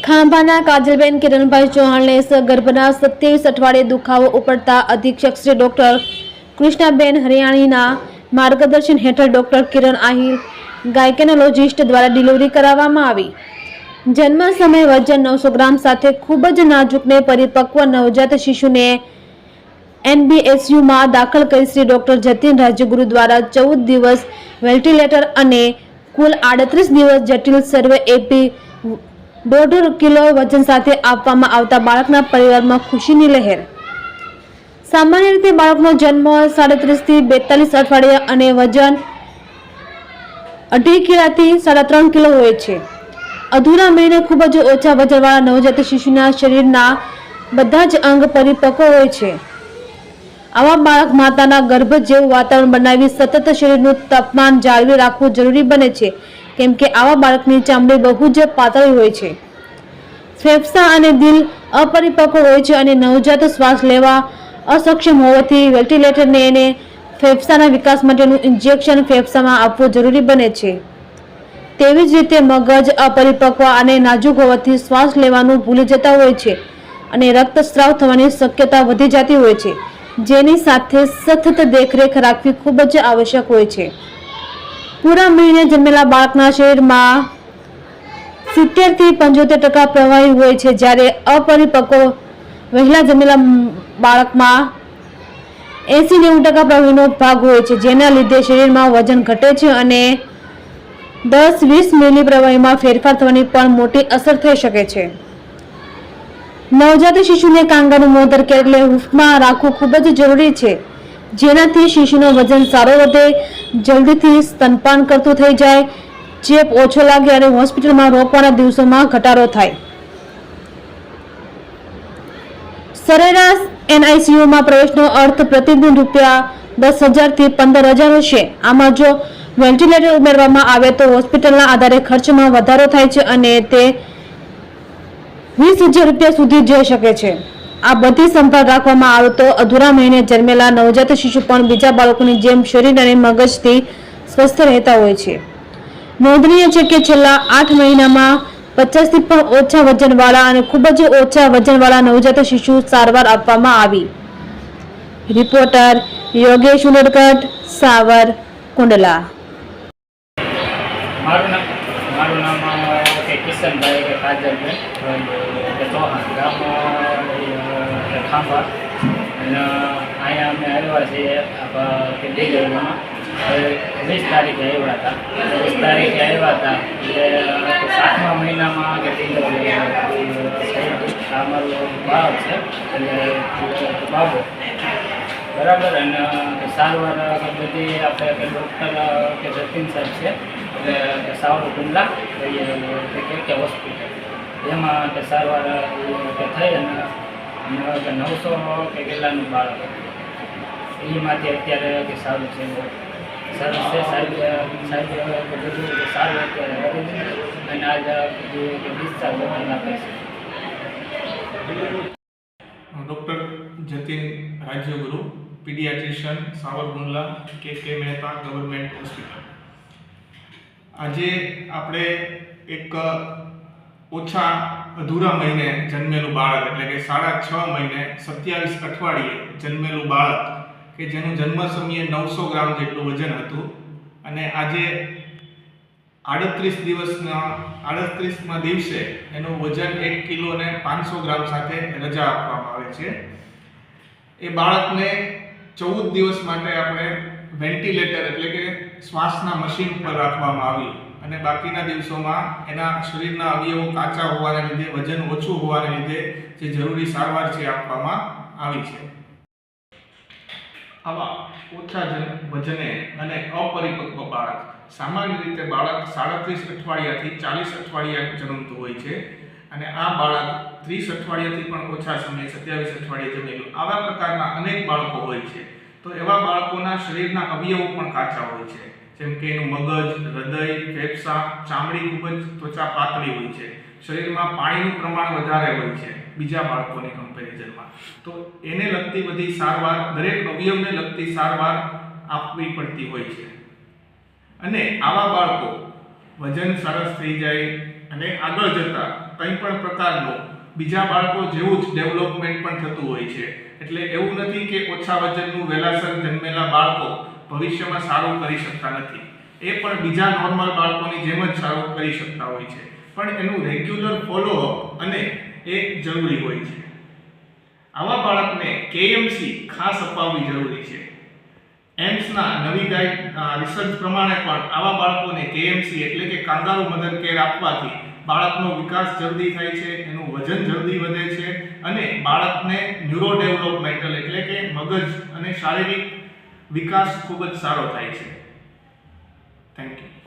ખાંભાના કાજલબેન કિરણભાઈ ચૌહાણને ગર્ભના 27 અઠવાડિયે દુખાવો ઉપડતા અધિક્ષક શ્રી ડોક્ટર કૃષ્ણાબેન હરિયાણીના માર્ગદર્શન હેઠળ ડોક્ટર કિરણ આહિર ગાયનેકોલોજિસ્ટ દ્વારા ડિલિવરી કરાવવામાં આવી। જન્મ સમયે વજન 900 ગ્રામ સાથે ખૂબ જ નાજુક ને પરિપક્વ નવજાત શિશુને NBSUમાં દાખલ કરી શ્રી ડોક્ટર જતીન રાજ્યગુરુ દ્વારા 14 દિવસ વેન્ટિલેટર અને કુલ 38 દિવસ જટિલ સર્વે એપી 1.5 કિલો વજન સાથે આપવામાં આવતા બાળકના પરિવારમાં ખુશીની લહેર। સામાન્ય રીતે બાળકનો જન્મ 37 થી 42 અઠવાડિયા અને વજન 2.5 કિલોથી 3.5 કિલો હોય છે। અધૂરા મહિને ખૂબ જ ઓછા વજનવાળા નવજાત શિશુના શરીરના બધા જ અંગ પરિપક્વ હોય છે। આવા બાળક માતાના ગર્ભ જેવું વાતાવરણ બનાવી સતત શરીરનું તાપમાન જાળવી રાખવું જરૂરી બને છે, કેમ કે આવા બાળકની ચામડી બહુ જ પાતળી હોય છે। ફેફસા અને દિલ અપરિપક્વ હોય છે અને નવજાત શ્વાસ લેવા અસક્ષમ હોવાથી વેન્ટિલેટરને એને ફેફસાના વિકાસ માટેનું ઇન્જેક્શન ફેફસામાં આપવું જરૂરી બને છે। તેવી જ રીતે મગજ અપરિપક્વ અને નાજુક હોવાથી શ્વાસ લેવાનું ભૂલી જતા હોય છે અને રક્તસ્રાવ થવાની શક્યતા વધી જતી હોય છે, જેની સાથે સતત દેખરેખ રાખવી ખૂબ જ આવશ્યક હોય છે। પૂરા મહિને જન્મેલા બાળકના શરીરમાં 70 થી 75% પ્રવાહી હોય છે, જ્યારે અપરિપક્વ વહેલા જન્મેલા બાળકમાં 80-90% પ્રવાહીનો ભાગ હોય છે, જેના લીધે શરીરમાં વજન ઘટે છે અને 10-20 મિલી પ્રવાહીમાં ફેરફાર થવાની પણ મોટી અસર થઈ શકે છે। નવજાત શિશુને કાંગાનું મોઢર એટલે હૂંફમાં રાખવું ખૂબ જ જરૂરી છે, જેનાથી શિશુનું વજન સારું વધે, જલ્દીથી સ્તનપાન કરતું થઈ જાય, ચેપ ઓછો લાગે અને હોસ્પિટલમાં રોકવાના દિવસોમાં ઘટાડો થાય। સરેરાશ NICUમાં પ્રવેશનો અર્થ પ્રતિદિન ₹10,000 થી 15,000 હશે। આમાં જો વેન્ટિલેટર ઉમેરવામાં આવે તો હોસ્પિટલના આધારે ખર્ચમાં વધારો થાય છે અને તે ₹20,000 સુધી જઈ શકે છે। આ બધી સંભાળ રાખવામાં આવે તો અધૂરા મહિને જન્મેલા નવજાત શિશુ પણ બીજા બાળકોની જેમ શરીર અને મગજથી સ્વસ્થ રહેતા હોય છે। નોંધનીય છે કે છેલ્લા 8 મહિનામાં 50 થી પણ ઓછા વજનવાળા અને ખૂબ જ ઓછા વજનવાળા નવજાત શિશુ સારવાર આપવામાં આવી। રિપોર્ટર યોગેશ ઉનડકટ, સાવરકુંડલા। મારું નામ કિશનભાઈ કાજલબેન ચૌહાણ, ગામ ખાંભા। અને અહીંયા અમે આવ્યા છીએ ડિલિવરીમાં 20 તારીખે આવ્યા હતા। 20 તારીખે આવ્યા હતા એટલે 7મા મહિનામાં ડિલિવરી આ મારું બાળક છે એટલે બાબો બરાબર। અને સારવાર બધી આપણે ડૉક્ટર કે જતીન સાહેબ છે એટલે સાવરકુંડલા કે હોસ્પિટલ એમાં સારવાર થઈ અને 900 કિલોનું બાળક એમાંથી અત્યારે સારું છે, સરસ છે સાહેબ બધું સારું અત્યારે અને આજ ડિસ્ચાર્જ આપે છે। ડૉક્ટર જતીન રાજ્યગુરુ, પીડિયાટ્રિશિયન, સાવરકુંડલા, કે મહેતા ગવર્મેન્ટ હોસ્પિટલ। આજે આપણે એક ઓછા અધૂરા મહિને જન્મેલું બાળક એટલે કે 6.5 મહિને 27 અઠવાડિયે જન્મેલું બાળક કે જેનું જન્મ સમયે 900 ગ્રામ જેટલું વજન હતું અને આજે 38મા દિવસે એનું વજન 1 કિલો અને 500 ગ્રામ સાથે રજા આપવામાં આવે છે। એ બાળકને 14 દિવસ માટે આપણે વેન્ટિલેટર એટલે કે શ્વાસના મશીન પર રાખવામાં આવ્યું અને બાકીના દિવસોમાં એના શરીરના અવયવો કાચા હોવાને લીધે, વજન ઓછું હોવાને લીધે જે જરૂરી સારવાર છે આપવામાં આવી છે। આવા ઓછા વજને અને અપરિપક્વ બાળક, સામાન્ય રીતે બાળક 37 અઠવાડિયાથી 40 અઠવાડિયા જન્મતું હોય છે અને આ બાળક 30 અઠવાડિયાથી પણ ઓછા સમયે 27 અઠવાડિયે જન્મેલું, આવા પ્રકારના અનેક બાળકો હોય છે। તો એવા બાળકોના શરીરના અવયવો પણ કાચા હોય છે, જેમ કે એનું મગજ, હૃદય, ફેફસા, ચામડી ખૂબ જ ત્વચા પાતળી હોય છે, શરીરમાં પાણીનું પ્રમાણ વધારે હોય છે બીજા બાળકોની કમ્પેરિઝનમાં। તો એને લગતી બધી સારવાર, દરેક અવયવને લગતી સારવાર આપવી પડતી હોય છે અને આવા બાળકો વજન સરસ થઈ જાય અને આગળ જતા કંઈ પણ પ્રકારનું બીજા બાળકો જેવું જ ડેવલપમેન્ટ પણ થતું હોય છે. એટલે એવું નથી કે ઓછા વજનનું વહેલાસર જન્મેલા બાળકો ભવિષ્યમાં સારું કરી શકતા નથી. એ પણ બીજા નોર્મલ બાળકોની જેમ જ સારું કરી શકતા હોય છે, પણ એનું રેગ્યુલર ફોલોઅપ અને એ જરૂરી હોય છે. આવા બાળકને કેએમસી ખાસ અપાવવી જરૂરી છે. એમ્સના નવી રિસર્ચ પ્રમાણે પણ આવા બાળકોને કેએમસી એટલે કે કાંગારૂ મધર કેર આપવાથી બાળકનો વિકાસ જલ્દી થાય છે, એનું વજન જલ્દી વધે છે અને બાળકને ન્યુરો ડેવલપમેન્ટલ એટલે કે મગજ અને શારીરિક વિકાસ ખૂબ જ સારો થાય છે. Thank you.